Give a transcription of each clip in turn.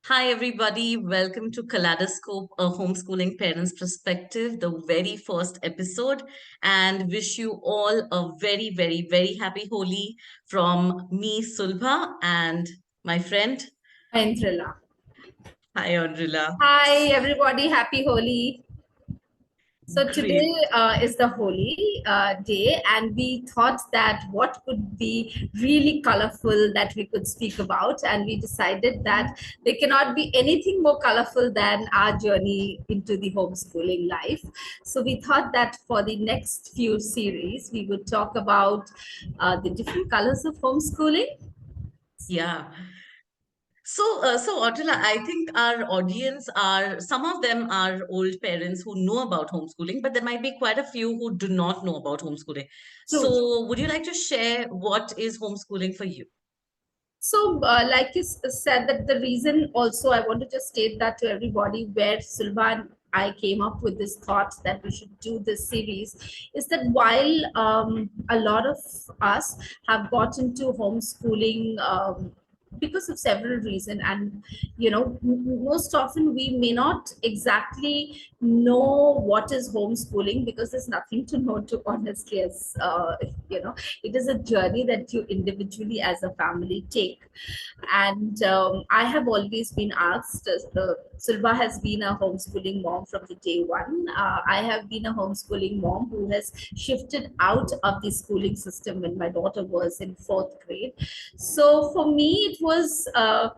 Hi, everybody. Welcome to Kaleidoscope, a homeschooling parents' perspective, the very first episode. And wish you all a very, very, very happy Holi from me, Sulbha, and my friend. Oindrila. Hi, Audrilla. Hi, everybody. Happy Holi. So Great. today is the Holi day, and we thought that what could be really colorful that we could speak about, and we decided that there cannot be anything more colorful than our journey into the homeschooling life. So we thought that for the next few series, we would talk about the different colors of homeschooling. Yeah. So Audrilla, I think our audience are, some of them are old parents who know about homeschooling, but there might be quite a few who do not know about homeschooling. True. So, would you like to share what is homeschooling for you? So, like you said, that the reason also I want to just state that to everybody where Sulbha and I came up with this thought that we should do this series is that while a lot of us have got into homeschooling because of several reasons, and most often we may not exactly know what is homeschooling because there's nothing to know to honestly as it is a journey that you individually as a family take. And I have always been asked, Sulbha has been a homeschooling mom from the day one. I have been a homeschooling mom who has shifted out of the schooling system when my daughter was in fourth grade. So for me, it was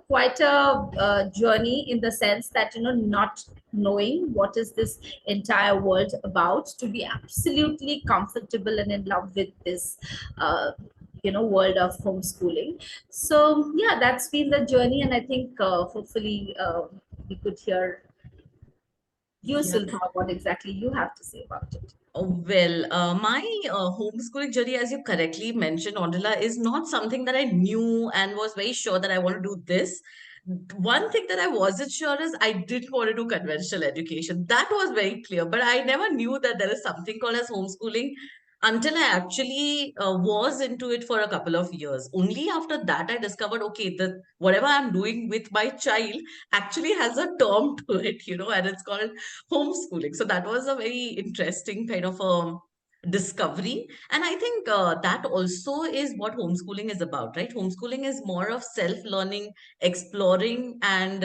quite a journey in the sense that, not knowing what is this entire world about, to be absolutely comfortable and in love with this world of homeschooling. So yeah, that's been the journey, and I think hopefully we could hear you, Yeah. Sultha, what exactly you have to say about it. My homeschooling journey, as you correctly mentioned, Ondila, is not something that I knew and was very sure that I want to do this. One thing that I wasn't sure is I didn't want to do conventional education. That was very clear, but I never knew that there is something called as homeschooling until I actually was into it for a couple of years. Only after that I discovered, okay, the whatever I'm doing with my child actually has a term to it, and it's called homeschooling. So that was a very interesting kind of discovery. And I think that also is what homeschooling is about, right? Homeschooling is more of self learning, exploring, and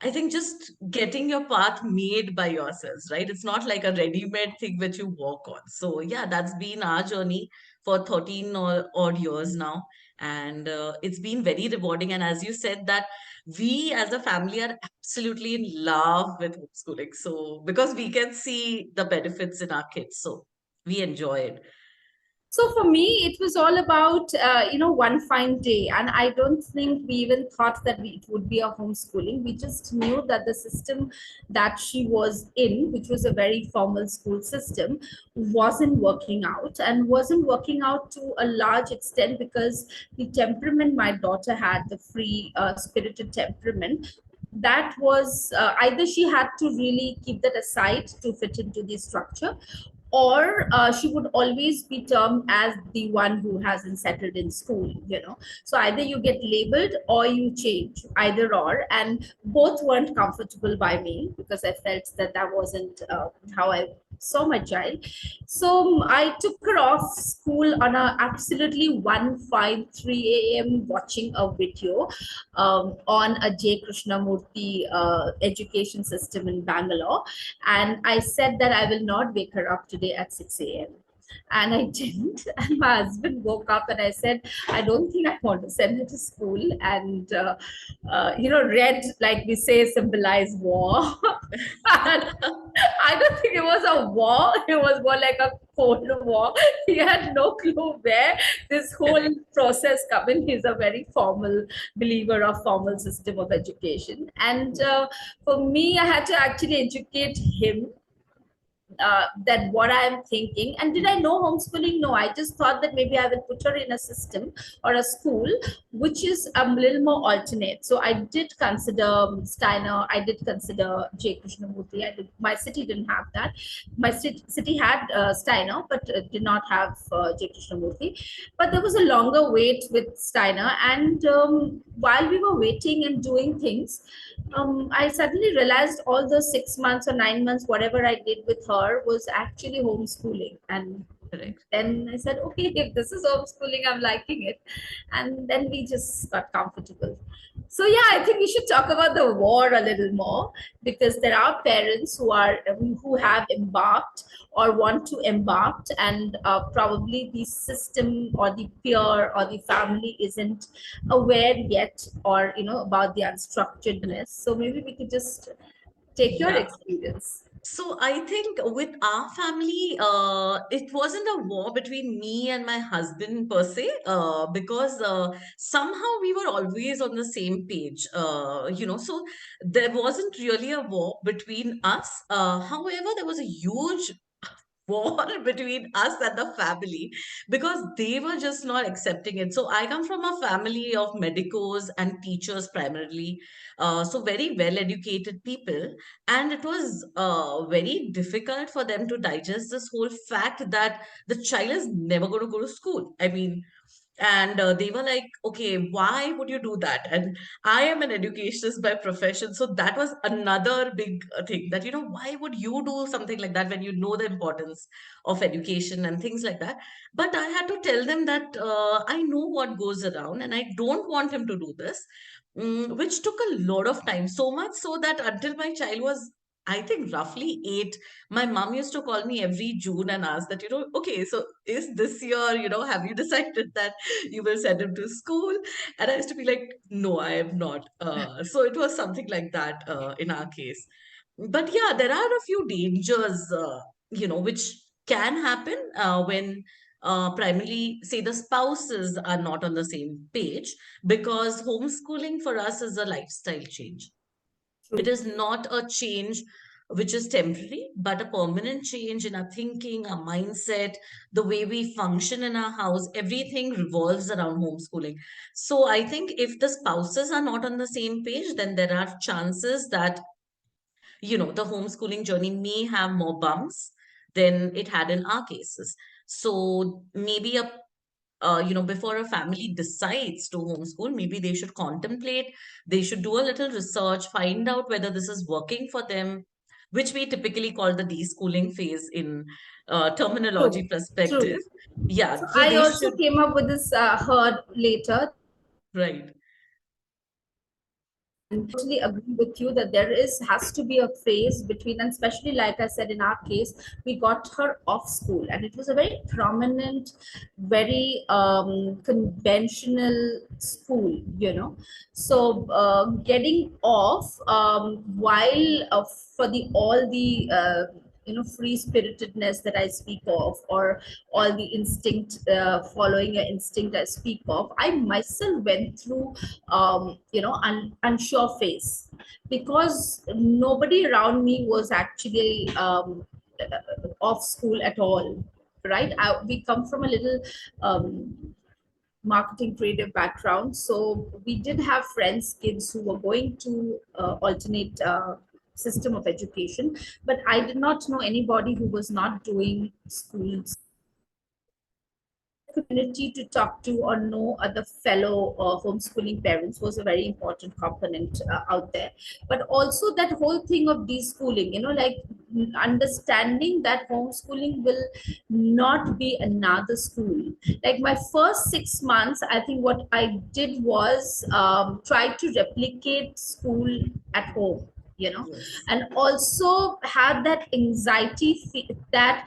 I think just getting your path made by yourselves, right? It's not like a ready made thing which you walk on. So, yeah, that's been our journey for 13 or odd years now. And it's been very rewarding. And as you said, that we as a family are absolutely in love with homeschooling. So, because we can see the benefits in our kids. So, we enjoy it. So for me, it was all about one fine day, and I don't think we even thought that it would be a homeschooling. We just knew that the system that she was in, which was a very formal school system, wasn't working out to a large extent because the temperament my daughter had, the free spirited temperament, that was either she had to really keep that aside to fit into the structure, or she would always be termed as the one who hasn't settled in school. So either you get labeled or you change, either or, and both weren't comfortable by me because I felt that that wasn't how I saw my child. So I took her off school on a absolutely one fine 3 a.m. watching a video on a J. Krishnamurti education system in Bangalore. And I said that I will not wake her up today at 6 a.m. And I didn't. And my husband woke up and I said, I don't think I want to send her to school. And, red, like we say, symbolize war. And I don't think it was a war. It was more like a cold war. He had no clue where this whole process come in. He's a very formal believer of formal system of education. And for me, I had to actually educate him than what I am thinking. And did I know homeschooling? No, I just thought that maybe I will put her in a system or a school which is a little more alternate. So I did consider Steiner. I did consider J. Krishnamurti. My city didn't have that. My city had Steiner, but did not have J. Krishnamurti. But there was a longer wait with Steiner. And while we were waiting and doing things, I suddenly realized all the 6 months or 9 months, whatever I did with her was actually homeschooling. And Correct. then I said, okay, if this is homeschooling, I'm liking it. And then we just got comfortable. So yeah, I think we should talk about the war a little more, because there are parents who have embarked or want to embark, and probably the system or the peer or the family isn't aware yet, or about the unstructuredness. So maybe we could just take your Yeah. experience. So I think with our family, it wasn't a war between me and my husband per se, because somehow we were always on the same page. So there wasn't really a war between us. However, there was a huge war between us and the family because they were just not accepting it. So I come from a family of medicos and teachers primarily, so very well educated people, and it was very difficult for them to digest this whole fact that the child is never going to go to school. I mean, and they were like, okay, why would you do that? And I am an educationist by profession, so that was another big thing, that why would you do something like that when you know the importance of education and things like that. But I had to tell them that I know what goes around and I don't want him to do this. Which took a lot of time, so much so that until my child was, I think, roughly 8, my mom used to call me every June and ask that, okay, so is this year, have you decided that you will send him to school? And I used to be like, no, I am not. So it was something like that in our case. But yeah, there are a few dangers, which can happen when primarily, say, the spouses are not on the same page, because homeschooling for us is a lifestyle change. It True. is not a change which is temporary, but a permanent change in our thinking, our mindset, the way we function in our house. Everything revolves around homeschooling. So I think if the spouses are not on the same page, then there are chances that, the homeschooling journey may have more bumps than it had in our cases. So maybe before a family decides to homeschool, maybe they should contemplate, they should do a little research, find out whether this is working for them, which we typically call the deschooling phase in terminology True. perspective. True. Yeah, So so I they also should, came up with this heard later. right. And totally agree with you that there is has to be a phase between, and especially like I said, in our case, we got her off school, and it was a very prominent, very conventional school, So getting off, while for the all the free spiritedness that I speak of, or all the instinct, following your instinct I speak of, I myself went through unsure phase, because nobody around me was actually off school at all, right? We come from a little marketing creative background, so we did have friends, kids who were going to alternate system of education, but I did not know anybody who was not doing schools. Community to talk to or know other fellow homeschooling parents was a very important component out there. But also that whole thing of deschooling, like understanding that homeschooling will not be another school. Like my first 6 months, I think what I did was try to replicate school at home, Yes. and also had that anxiety that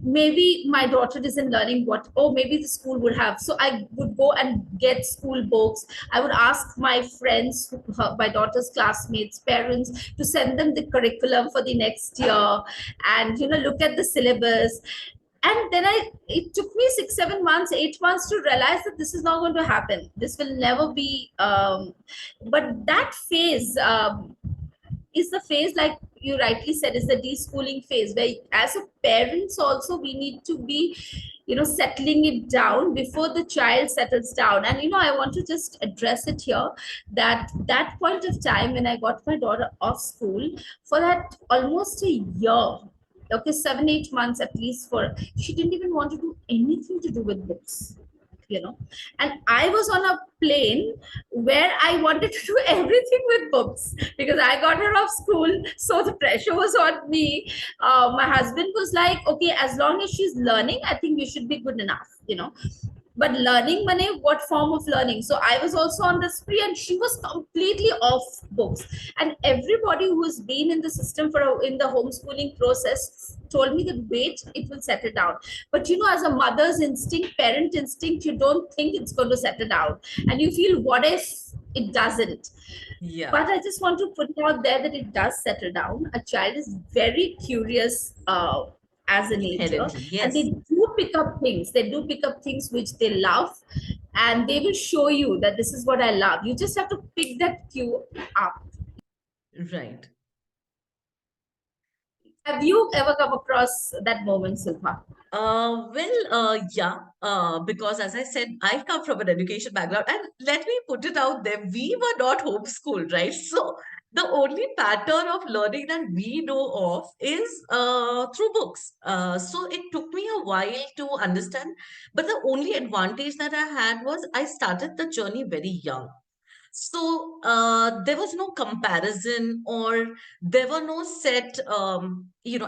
maybe my daughter isn't learning what, oh, maybe the school would have. So I would go and get school books. I would ask my friends, my daughter's classmates, parents, to send them the curriculum for the next year, and look at the syllabus. And then it took me 6 7 months 8 months to realize that this is not going to happen, this will never be. But that phase is the phase, like, you rightly said, is the deschooling phase, where as a parents also we need to be, settling it down before the child settles down. And I want to just address it here, that that point of time when I got my daughter off school, for that almost a year, okay, 7 8 months at least, for she didn't even want to do anything to do with books, you know and I was on a plane where I wanted to do everything with books, because I got her off school, so the pressure was on me. My husband was like, okay, as long as she's learning, I think we should be good enough. But learning money, what form of learning? So I was also on the spree, and she was completely off books. And everybody who has been in the system in the homeschooling process told me that, wait, it will settle down. But as a mother's instinct, parent instinct, you don't think it's going to settle down, and you feel, what if it doesn't? Yeah, But I just want to put it out there that it does settle down. A child is very curious as a nature, inherently, and they yes. do pick up things. They do pick up things which they love, and they will show you that this is what I love. You just have to pick that cue up. Right. Have you ever come across that moment, Sulbha? Yeah, because as I said, I come from an education background, and let me put it out there, we were not homeschooled, right? So the only pattern of learning that we know of is through books. So it took me a while to understand, but the only advantage that I had was I started the journey very young. So there was no comparison, or there were no set,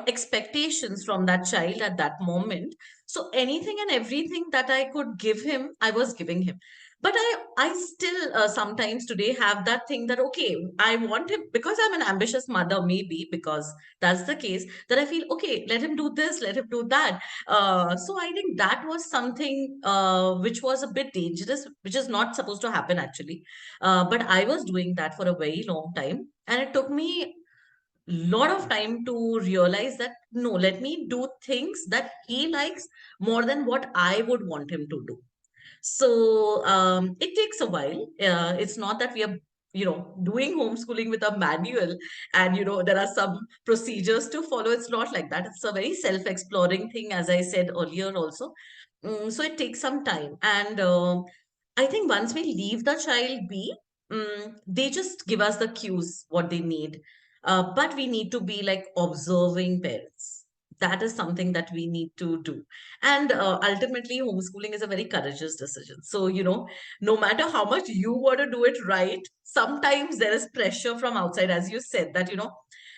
expectations from that child at that moment. So anything and everything that I could give him, I was giving him. But I still sometimes today have that thing that, okay, I want him, because I'm an ambitious mother, maybe because that's the case, that I feel, okay, let him do this, let him do that. So I think that was something which was a bit dangerous, which is not supposed to happen actually. But I was doing that for a very long time, and it took me a lot of time to realize that no, let me do things that he likes more than what I would want him to do. So it takes a while. It's not that we are, doing homeschooling with a manual, and there are some procedures to follow. It's not like that. It's a very self-exploring thing, as I said earlier also. So it takes some time, and I think once we leave the child be, they just give us the cues what they need. But we need to be like observing parents. That is something that we need to do. And ultimately, homeschooling is a very courageous decision. So, no matter how much you want to do it right, sometimes there is pressure from outside, as you said, that,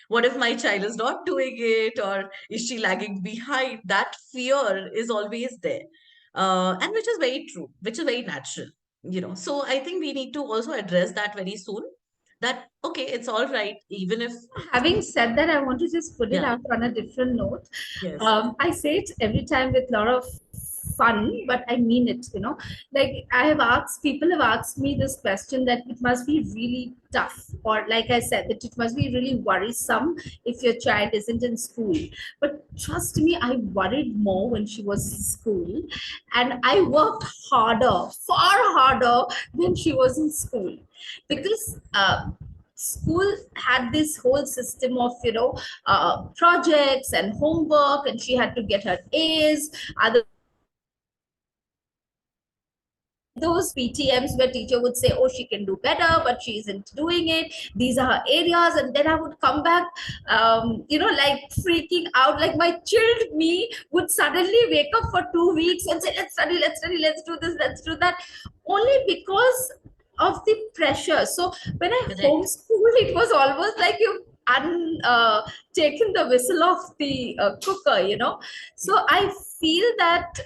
what if my child is not doing it, or is she lagging behind? That fear is always there. And which is very true, which is very natural, So I think we need to also address that very soon, that, okay, it's all right, even if, Having said that, I want to just put it yeah, out on a different note. yes, I say it every time with a lot of fun, but I mean it. Like, people have asked me this question, that it must be really tough, or like I said, that it must be really worrisome if your child isn't in school. But trust me, I worried more when she was in school, and I worked harder, far harder, when she was in school, correct, because school had this whole system of projects and homework, and she had to get her A's. Other those PTMs where teacher would say, oh, she can do better, but she isn't doing it. These are her areas. And then I would come back, like freaking out. Like, my chilled me would suddenly wake up for 2 weeks and say, let's study, let's do this, let's do that. Only because of the pressure. So when I correct. homeschooled, it was almost like you've taken the whistle off the cooker. So I feel that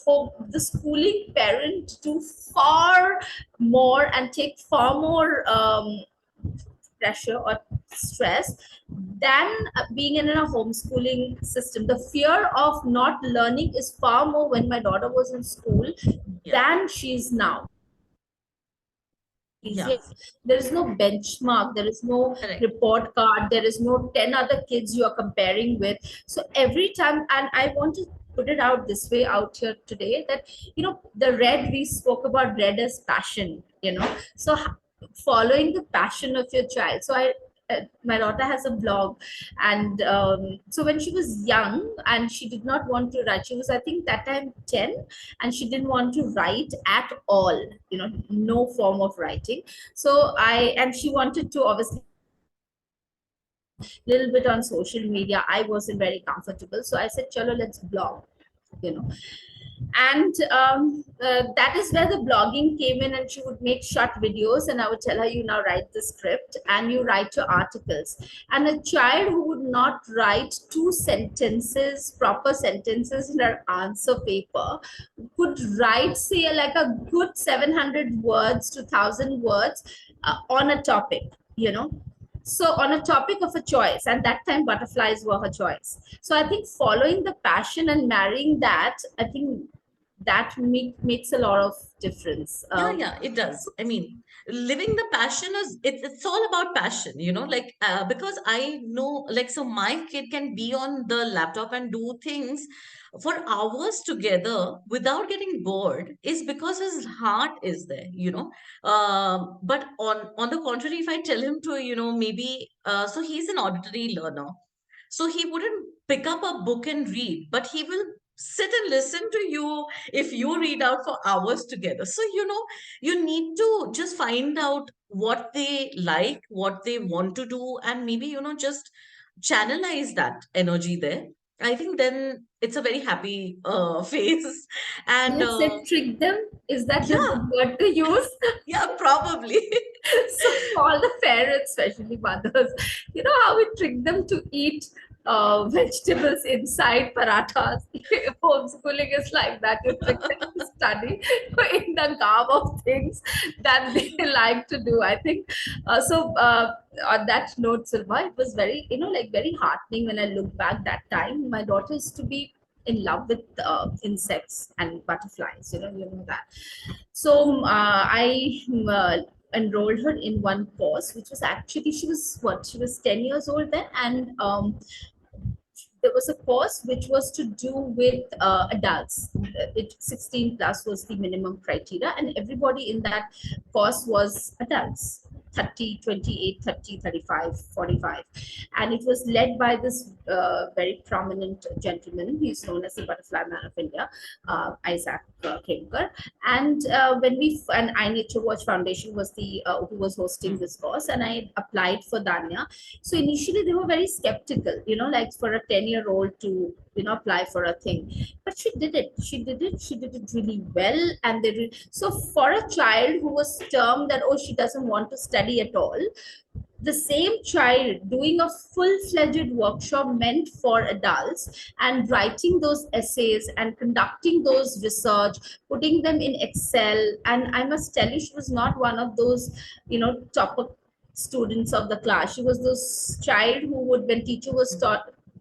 for the schooling parent do far more and take far more pressure or stress than being in a homeschooling system. The fear of not learning is far more when my daughter was in school Yeah, than she is now. yeah, Easier. There is no benchmark, there is no correct. report card, there is no 10 other kids you are comparing with. So every time, and I want to put it out this way out here today, that the red, we spoke about red as passion. So following the passion of your child. So I my daughter has a blog, and so when she was young and she did not want to write, she was, I think, that time 10, and she didn't want to write at all, no form of writing. So I and she wanted to obviously little bit on social media. I wasn't very comfortable, so I said, chalo, let's blog, you know and that is where the blogging came in. And she would make short videos, and I would tell her, you now write the script and you write your articles. And a child who would not write two sentences, proper sentences, in her answer paper could write, say, like a good 700 words to 1,000 words on a topic, you know so on a topic of a choice, and that time butterflies were her choice. So I think following the passion and marrying that, I think that makes a lot of difference. Yeah, yeah, it does. I mean, living the passion is it's all about passion, like because I know, like, so my kid can be on the laptop and do things for hours together without getting bored, is because his heart is there, but on the contrary, if I tell him to, maybe so he's an auditory learner, so he wouldn't pick up a book and read, but he will sit and listen to you if you read out for hours together. So, you need to just find out what they like, what they want to do, and maybe, just channelize that energy there. I think then it's a very happy phase. And Let's say trick them. Is that the yeah, good word to use? yeah, probably. So all the parents, especially mothers, you know how we trick them to eat vegetables inside parathas. Homeschooling is like that. You trick them to study in the garb of things that they like to do. I think on that note, Sulbha, it was very, like very heartening when I look back that time. My daughter used to be in love with insects and butterflies. You know that. So I enrolled her in one course, which was actually, she was 10 years old then, and there was a course which was to do with adults. 16 plus was the minimum criteria, and everybody in that course was adults. 30, 28, 30, 35, 45. And it was led by this very prominent gentleman. He's known as the Butterfly Man of India, Isaac Kemkar. And and I Nature Watch Foundation was the who was hosting Hmm. this course, and I applied for Danya. So initially they were very skeptical, like for a 10-year-old to, apply for a thing. But she did it. She did it really well. And so for a child who was termed that, oh, she doesn't want to study at all, the same child doing a full-fledged workshop meant for adults and writing those essays and conducting those research, putting them in Excel. And I must tell you, she was not one of those, topper students of the class. She was this child who would, when teacher was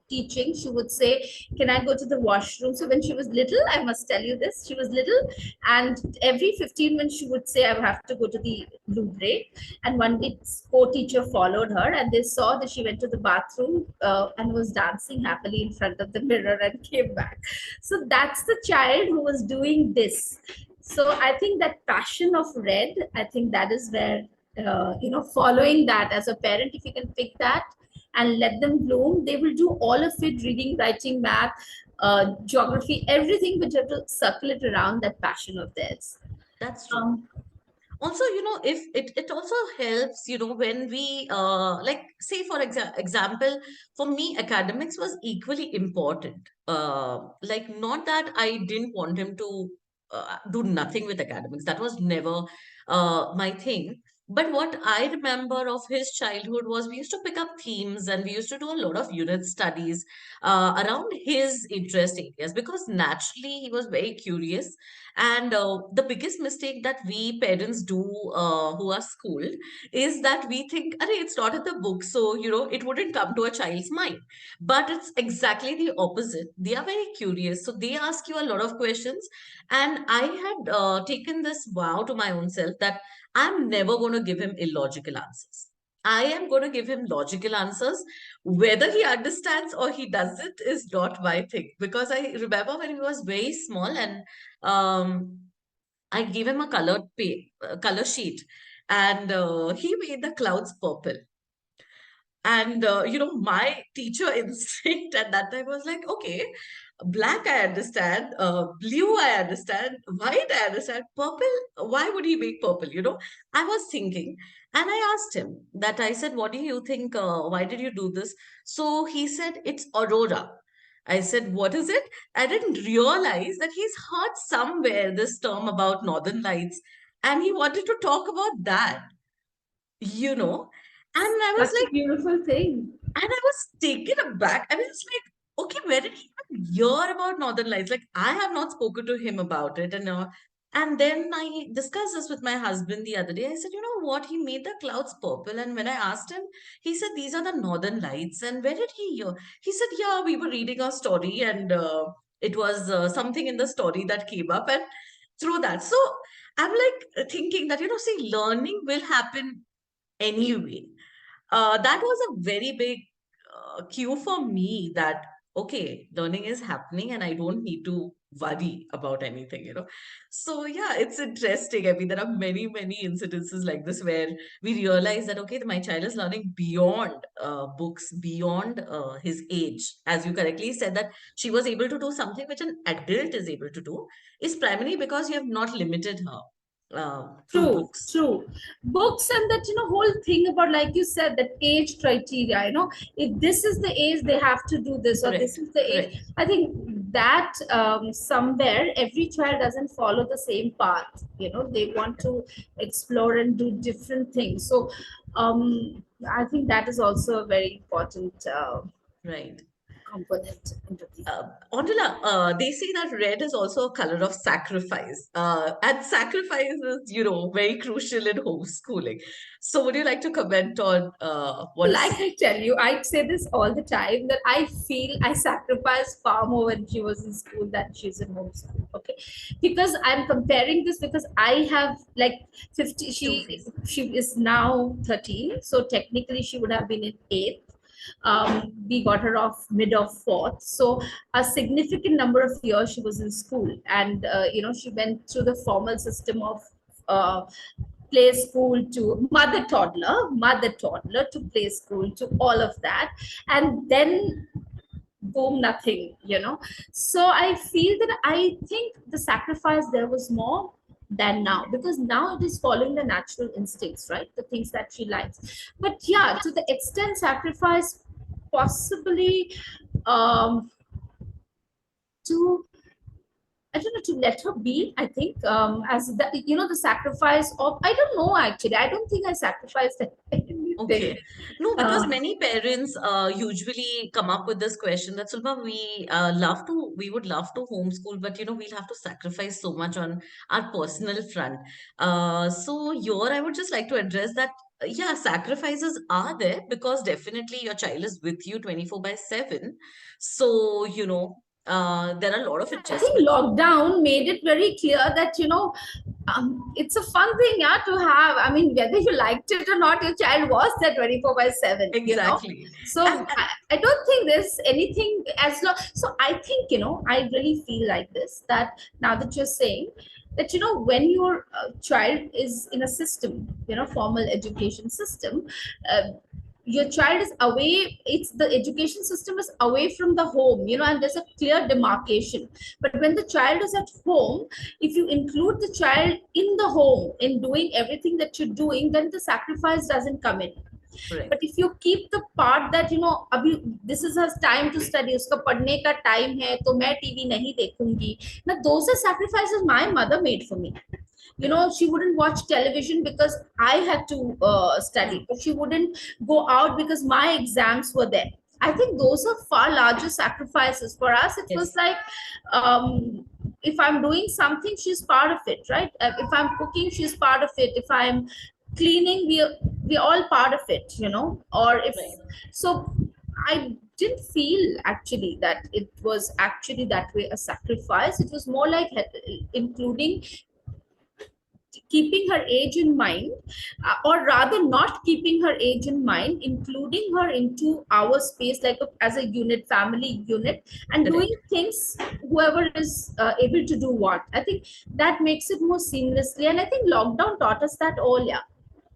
teaching, she would say, can I go to the washroom? So when she was little, I must tell you this, she was little, and every 15 minutes she would say, I have to go to the loo break. And one day co-teacher followed her, and they saw that she went to the bathroom and was dancing happily in front of the mirror and came back. So that's the child who was doing this. So I think that passion of red, I think that is where, following that as a parent, if you can pick that and let them bloom, they will do all of it: reading, writing, math, geography, everything, but you have to circle it around that passion of theirs. That's true. um, Also, if it also helps, when we like, say for example, for me academics was equally important. Like, not that I didn't want him to do nothing with academics, that was never my thing. But what I remember of his childhood was we used to pick up themes and we used to do a lot of unit studies around his interest areas, because naturally he was very curious. And the biggest mistake that we parents do, who are schooled, is that we think, "Arey, it's not in the book, so it wouldn't come to a child's mind." But it's exactly the opposite. They are very curious, so they ask you a lot of questions. And I had taken this vow to my own self that I'm never going to give him illogical answers. I am going to give him logical answers. Whether he understands or he doesn't is not my thing. Because I remember when he was very small, and um, I gave him a color sheet, and he made the clouds purple. And my teacher instinct at that time was like, okay, black I understand, blue I understand, white I understand, purple, why would he make purple? I was thinking, and I asked him that. I said, what do you think? Why did you do this? So he said, it's aurora. I said, what is it? I didn't realize that he's heard somewhere this term about northern lights, and he wanted to talk about that, you know. And I was Such a like, beautiful thing. and I was taken aback. I mean, it's like, okay, where did he even hear about Northern Lights? Like, I have not spoken to him about it. And then I discussed this with my husband the other day. I said, you know what? He made the clouds purple. And when I asked him, he said, these are the Northern Lights. And where did he hear? He said, yeah, we were reading a story, and it was something in the story that came up. And through that. So I'm like thinking that, see, learning will happen anyway. That was a very big cue for me that, okay, learning is happening and I don't need to worry about anything. So, yeah, it's interesting. I mean, there are many, many incidences like this where we realize that, okay, my child is learning beyond books, beyond his age. As you correctly said, that she was able to do something which an adult is able to do, is primarily because you have not limited her to True, books. true. Books and that, whole thing about, like you said, that age criteria, if this is the age, they have to do this, or this Correct, is the age. correct. I think that somewhere every child doesn't follow the same path. They want to explore and do different things. So I think that is also a very important Right. component into the. Ondula, they say that red is also a color of sacrifice. And sacrifice is, very crucial in homeschooling. So would you like to comment on what Like is I tell you, I say this all the time that I feel I sacrificed far more when she was in school than she's in homeschool. Okay, because I'm comparing this because I have like 50. two She phase? she is now 13, so technically she would have been in eighth. We got her off mid of fourth, so a significant number of years she was in school, and she went through the formal system of uh, play school to mother toddler to play school to all of that, and then boom, nothing. So I feel that I think the sacrifice there was more than now, because now it is following the natural instincts, right? The things that she likes. But yeah, to the extent sacrifice possibly, um to I don't know, to let her be. I think as the the sacrifice of, I don't know, actually I don't think I sacrificed anything. Okay. No, because uh, many parents usually come up with this question that, Sulma, we would love to homeschool, but we'll have to sacrifice so much on our personal front. So here I would just like to address that, yeah, sacrifices are there because definitely your child is with you 24 by 7. So, there are a lot of I think adjustments. lockdown made it very clear that it's a fun thing, yeah, to have. I mean, whether you liked it or not, your child was there 24/7. Exactly. So I don't think there's anything as long. So I think I really feel like this, that now that you're saying that when your child is in a system, formal education system, uh, your child is away, it's the education system is away from the home, and there's a clear demarcation. But when the child is at home, if you include the child in the home in doing everything that you're doing, then the sacrifice doesn't come in. But Correct. if you keep the part that abhi this is her time to study, uska padhne ka time hai, to main tv nahi dekhungi. Now those are sacrifices my mother made for me. Correct. She wouldn't watch television because I had to study, Hmm. or she wouldn't go out because my exams were there. I think those are far larger sacrifices. For us it was Yes. like, um, if I'm doing something, she's part of it, right? If I'm cooking, she's part of it. If I'm cleaning, we're all part of it, or if Right. so. I didn't feel actually that it was actually that way a sacrifice. It was more like including, keeping her age in mind, or rather not keeping her age in mind, including her into our space like as a unit, family unit, and doing Correct. things whoever is able to do what. I think that makes it more seamlessly, and I think lockdown taught us that all. Yeah.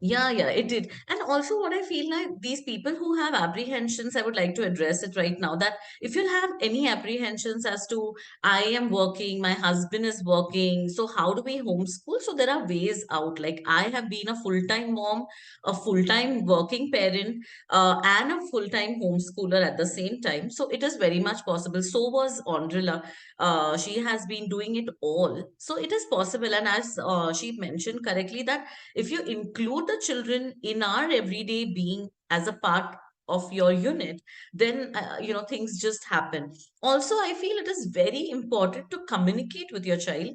Yeah, it did. And also, what I feel like these people who have apprehensions, I would like to address it right now that if you have any apprehensions as to, I am working, my husband is working, so how do we homeschool? So there are ways out. Like, I have been a full-time mom, a full-time working parent, and a full-time homeschooler at the same time. So it is very much possible. So was Andrilla. She has been doing it all. So it is possible. And as she mentioned correctly, that if you include the children in our everyday being as a part of your unit, then things just happen. Also, I feel it is very important to communicate with your child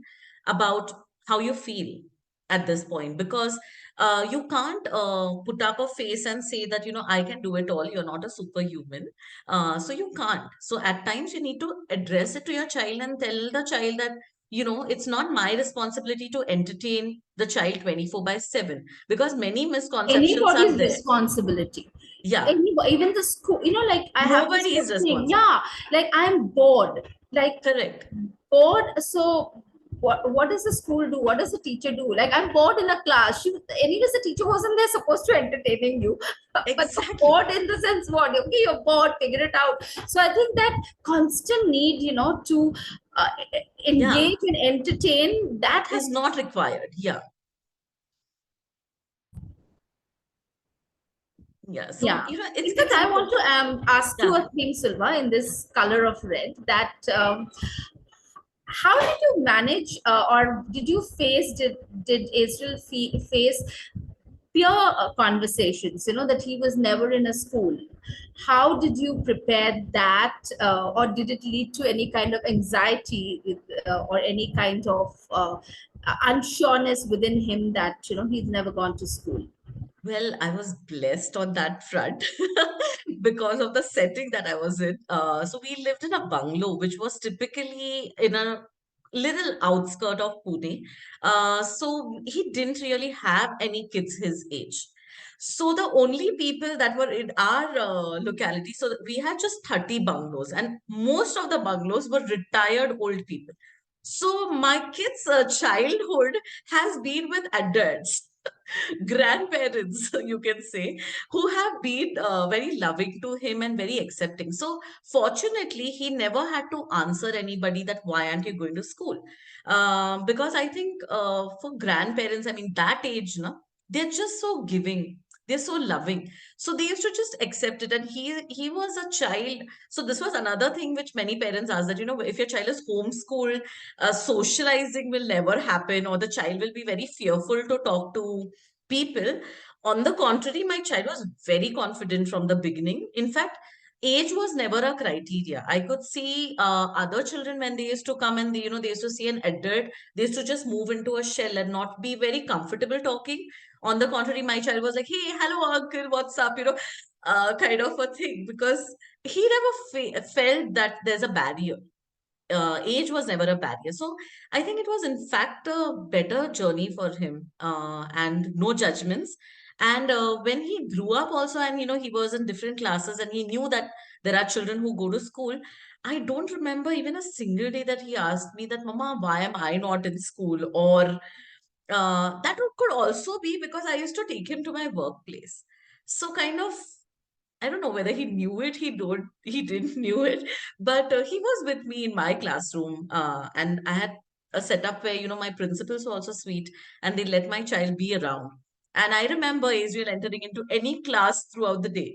about how you feel at this point, because you can't put up a face and say that I can do it all, you're not a superhuman. So you can't. So at times you need to address it to your child and tell the child that it's not my responsibility to entertain the child 24 by 7, because many misconceptions are Anybody's there. responsibility. Yeah, Anybody, even the school, like I have this nobody whole is thing. responsible. Yeah, like I'm bored. Like Correct. bored. So what does the school do? What does the teacher do? Like I'm bored in a class. Anyways, the teacher wasn't there supposed to entertaining you. But you're Exactly. bored in the sense what? Okay, you're bored, figure it out. So I think that constant need, to uh, Yeah, engage and entertain, that is has to. not required. Yeah. Yeah. So, Yeah. In fact, it's I want important. to ask you Yeah. a thing, Silva, in this color of red, that how did you manage, or did you face, did Israel face peer conversations, that he was never in a school? How did you prepare that, or did it lead to any kind of anxiety, or any kind of unsureness within him that, he's never gone to school? Well, I was blessed on that front because of the setting that I was in. So we lived in a bungalow, which was typically in a little outskirt of Pune. So he didn't really have any kids his age. So the only people that were in our locality, so we had just 30 bungalows, and most of the bungalows were retired old people. So my kids' childhood has been with adults, grandparents, you can say, who have been very loving to him and very accepting. So, fortunately, he never had to answer anybody that why aren't you going to school? Because I think for grandparents, I mean, that age, no, they're just so giving. They're so loving. So they used to just accept it. And he was a child. So this was another thing which many parents ask that, if your child is homeschooled, socializing will never happen, or the child will be very fearful to talk to people. On the contrary, my child was very confident from the beginning. In fact, age was never a criteria. I could see other children when they used to come and they used to see an adult, they used to just move into a shell and not be very comfortable talking. On the contrary, my child was like, "Hey, hello, uncle, what's up?" Kind of a thing, because he never felt that there's a barrier. Age was never a barrier. So I think it was, in fact, a better journey for him, and no judgments. And when he grew up, also, and he was in different classes, and he knew that there are children who go to school. I don't remember even a single day that he asked me that, "Mama, why am I not in school?" Or that could also be because I used to take him to my workplace. So kind of, I don't know whether he knew it, he didn't knew it, but he was with me in my classroom, and I had a setup where my principals were also sweet, and they let my child be around. And I remember Israel entering into any class throughout the day,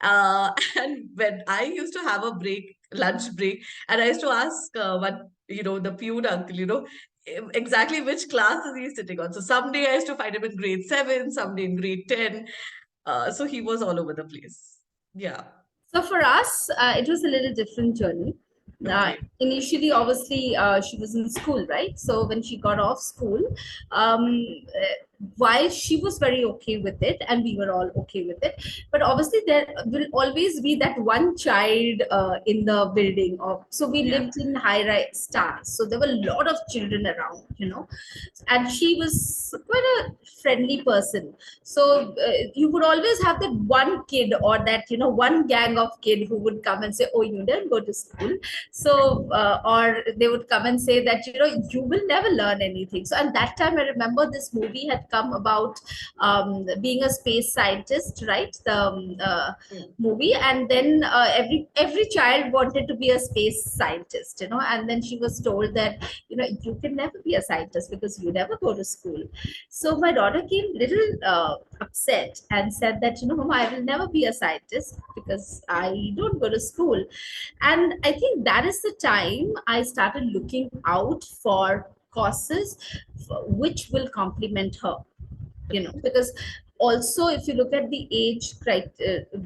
and when I used to have a break, lunch break, and I used to ask one, the peon uncle, exactly which class is he sitting on. So someday I used to find him in grade 7, someday in grade 10. So he was all over the place. Yeah. So for us, it was a little different journey. Okay. Initially, obviously, she was in school, right? So when she got off school, while she was very okay with it, and we were all okay with it, but obviously there will always be that one child in the building. Of so we Yeah. lived in high-rise stars, so there were a lot of children around, and she was quite a friendly person. So you would always have that one kid, or that one gang of kid who would come and say, oh, you didn't go to school. So or they would come and say that you will never learn anything. So at that time I remember this movie had come about being a space scientist, right? The Hmm. movie. And then every child wanted to be a space scientist, and then she was told that, you can never be a scientist because you never go to school. So my daughter came little upset and said that, Mama, I will never be a scientist because I don't go to school. And I think that is the time I started looking out for courses which will complement her, because also if you look at the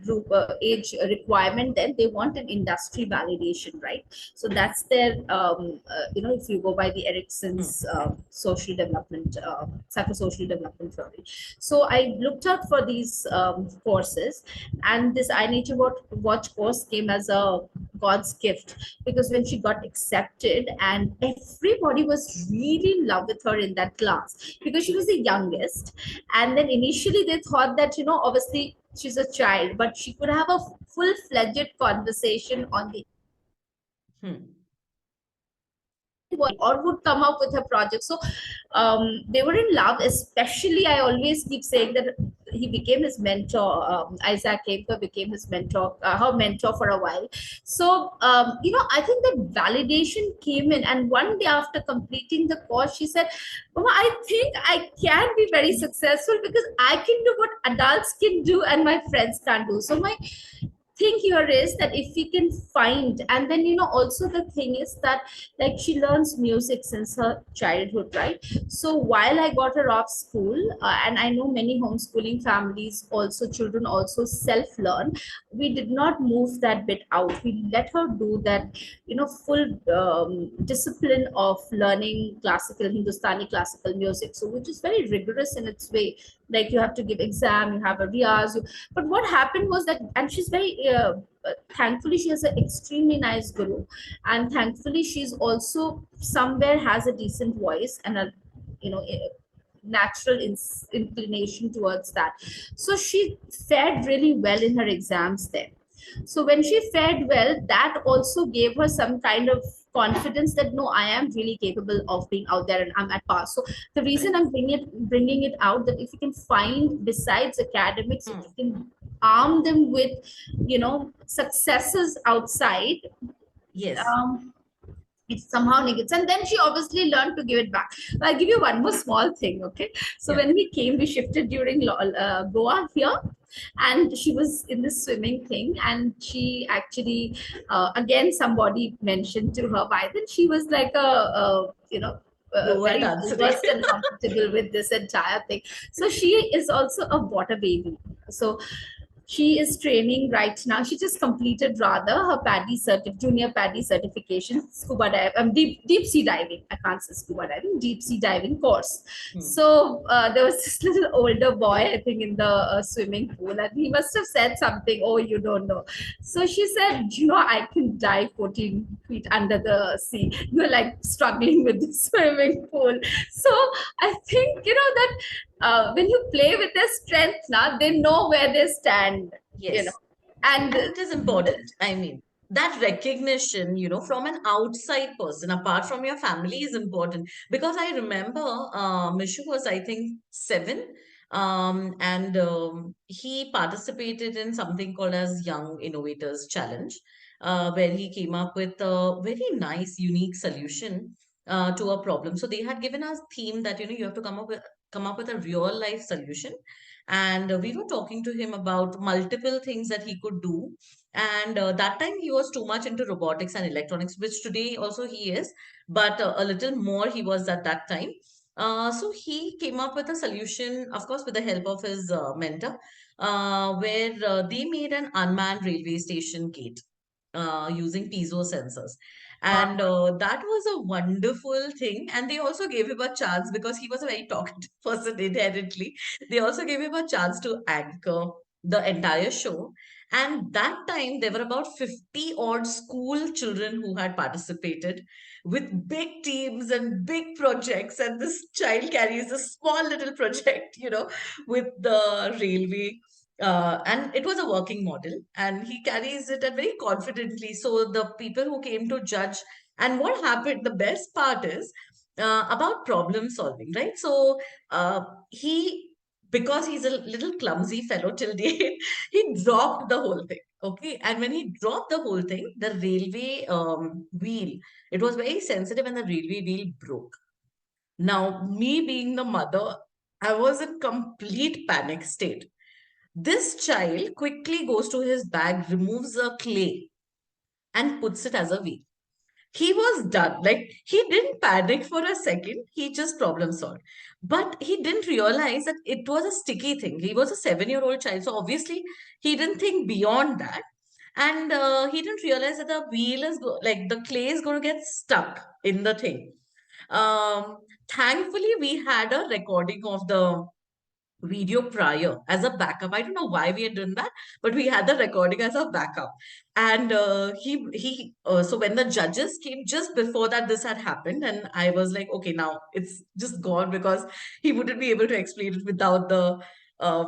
group age requirement, then they want an industry validation, right? So that's their if you go by the Hmm. Erickson's social development psychosocial development theory. So I looked out for these courses, and this I Nature Watch course came as a God's gift, because when she got accepted, and everybody was really in love with her in that class because she was the youngest. And then initially they thought that, obviously she's a child, but she could have a full-fledged conversation on the Hmm. or would come up with her project. So they were in love, especially I always keep saying that he became his mentor. Isaac Kemper became his mentor, her mentor for a while. So I think that validation came in, and one day after completing the course, she said, Mama, I think I can be very successful because I can do what adults can do and my friends can't do. So my thing here is that if we can find, and then also the thing is that, like, she learns music since her childhood, right? So while I got her off school, and I know many homeschooling families also, children also self learn, we did not move that bit out. We let her do that, full discipline of learning classical Hindustani classical music, so which is very rigorous in its way. Like, you have to give exam, you have a riyaz, but what happened was that, and she's very thankfully she has an extremely nice guru, and thankfully she's also somewhere has a decent voice and a, natural inclination towards that. So she fared really well in her exams there. So when she fared well, that also gave her some kind of confidence that, no, I am really capable of being out there and I'm at par. So the reason Right. I'm bringing it out, that if you can find besides academics, if Hmm. you can arm them with, successes outside, Yes. um, it somehow negates. And then she obviously learned to give it back. I'll give you one more small thing, okay? So Yeah. when we shifted during Goa here, and she was in this swimming thing, and she actually, again, somebody mentioned to her, by then she was like Pro at very well answering. versed and comfortable with this entire thing. So she is also a water baby. So she is training right now. She just completed rather her junior PADI certification, scuba dive, deep sea diving. I can't say scuba diving, deep sea diving course. Hmm. So there was this little older boy, I think, in the swimming pool, and he must have said something. Oh, you don't know. So she said, I can dive 14 feet under the sea. You're like struggling with the swimming pool. So I think, that when you play with their strength now, they know where they stand, you know Yes. and And it is important. I mean, that recognition, from an outside person, apart from your family, is important. Because I remember Mishu was, I think, 7. And he participated in something called as Young Innovators Challenge, where he came up with a very nice, unique solution to a problem. So they had given us theme that, you have to come up with a real life solution. And we were talking to him about multiple things that he could do. And that time he was too much into robotics and electronics, which today also he is, but a little more he was at that time. So he came up with a solution, of course, with the help of his mentor, where they made an unmanned railway station gate using piezo sensors. And that was a wonderful thing. And they also gave him a chance because he was a very talkative person inherently. They also gave him a chance to anchor the entire show. And that time, there were about 50 odd school children who had participated with big teams and big projects. And this child carries a small little project, with the railway. And it was a working model, and he carries it very confidently. So the people who came to judge, and what happened, the best part is, about problem solving, right? So he, because he's a little clumsy fellow till date, he dropped the whole thing. Okay, and when he dropped the whole thing, the railway wheel, it was very sensitive, and the railway wheel broke. Now, me being the mother, I was in complete panic state. This child quickly goes to his bag, removes a clay, and puts it as a wheel. He was done. Like, he didn't panic for a second. He just problem solved. But he didn't realize that it was a sticky thing. He was a 7-year-old child. So obviously, he didn't think beyond that. And he didn't realize that the wheel is like the clay is going to get stuck in the thing. Um, Thankfully, we had a recording of the video prior as a backup. I don't know why we had done that, but we had the recording as a backup. And so when the judges came just before that, this had happened, and I was like, okay, now it's just gone because he wouldn't be able to explain it without the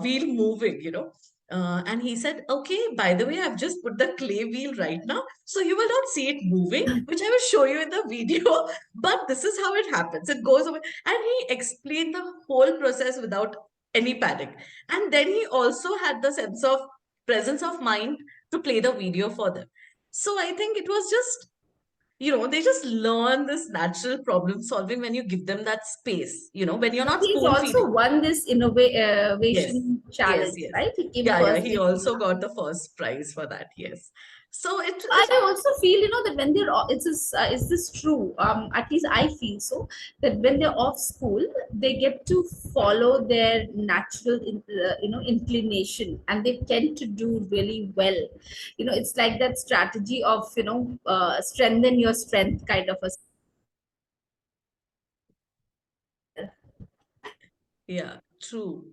wheel moving, you know. And he said, okay, by the way, I've just put the clay wheel right now. So you will not see it moving, which I will show you in the video. But this is how it happens. It goes away. And he explained the whole process without any panic. And then he also had the sense of presence of mind to play the video for them. So I think it was just, they just learn this natural problem solving when you give them that space, when you're not He's spoon also feeding. won this Yes, innovation yes, challenge, yes. right? He came Yeah, yeah. first He in also India. got the first prize for that. Yes. So it I also feel, that when they're it's this, is this true? At least I feel so, that when they're off school, they get to follow their natural, inclination, and they tend to do really well. It's like that strategy of, strengthen your strength kind of a. Yeah, true.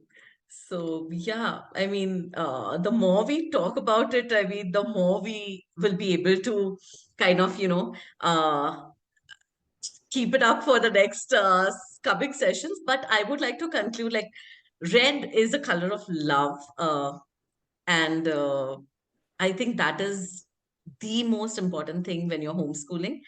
So, yeah, I mean, the more we talk about it, I mean, the more we will be able to kind of, keep it up for the next coming sessions. But I would like to conclude like red is a color of love. And I think that is the most important thing when you're homeschooling.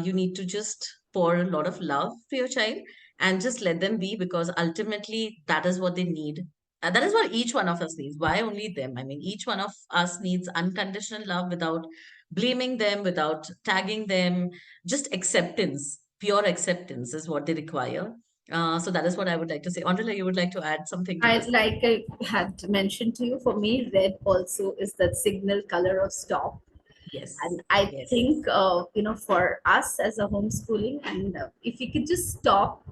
You need to just pour a lot of love to your child and just let them be, because ultimately that is what they need. That is what each one of us needs. Why only them? I mean, each one of us needs unconditional love without blaming them, without tagging them. Just acceptance, pure acceptance is what they require. So that is what I would like to say. Andrea, you would like to add something to I this? like I had mentioned to you, for me, red also is that signal color of stop. Yes, And I yes, think, for us as a homeschooling, and if we could just stop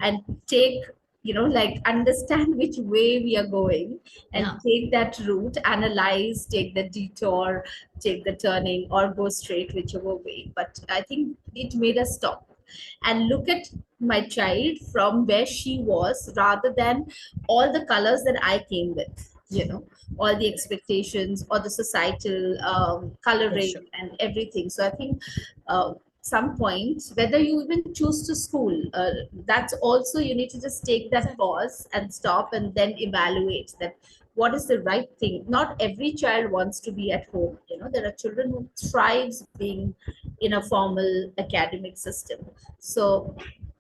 and take, like, understand which way we are going, and yeah. take that route, analyze, take the detour, take the turning, or go straight, whichever way. But I think it made us stop and look at my child from where she was, rather than all the colors that I came with, all the expectations or the societal For coloring sure. and everything. So I think, some point, whether you even choose to school, that's also, you need to just take that Exactly. pause and stop, and then evaluate that what is the right thing. Not every child wants to be at home. There are children who thrives being in a formal academic system. So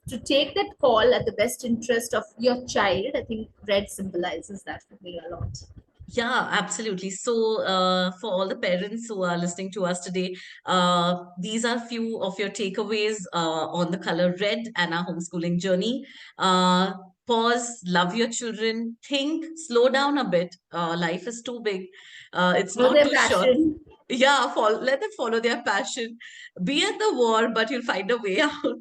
to take that call at the best interest of your child, I think red symbolizes that for me a lot. Yeah, absolutely. So, for all the parents who are listening to us today, these are few of your takeaways on the color red and our homeschooling journey. Uh, Pause, love your children, think, slow down a bit. Life is too big. It's Know not their too short. passion Yeah, let them follow their passion. Be at the war, but you'll find a way out.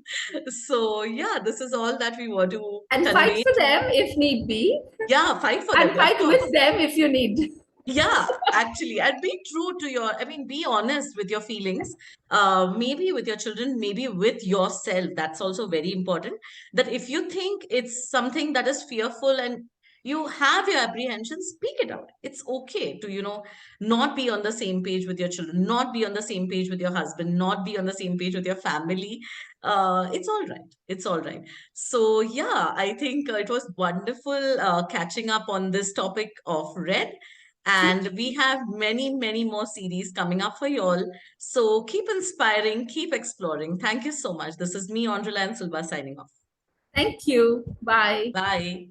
So, yeah, this is all that we want to and fight convey for to. them if need be, Yeah, fight for them, and of fight course. with them if you need. Yeah, actually, and be true to I mean, be honest with your feelings. Maybe with your children, maybe with yourself. That's also very important. That if you think it's something that is fearful and you have your apprehensions, speak it out. It's okay to, not be on the same page with your children, not be on the same page with your husband, not be on the same page with your family. It's all right. It's all right. So, yeah, I think it was wonderful catching up on this topic of red. And we have many, many more series coming up for you all. So keep inspiring, keep exploring. Thank you so much. This is me, Andrila and Sulbha, signing off. Thank you. Bye. Bye.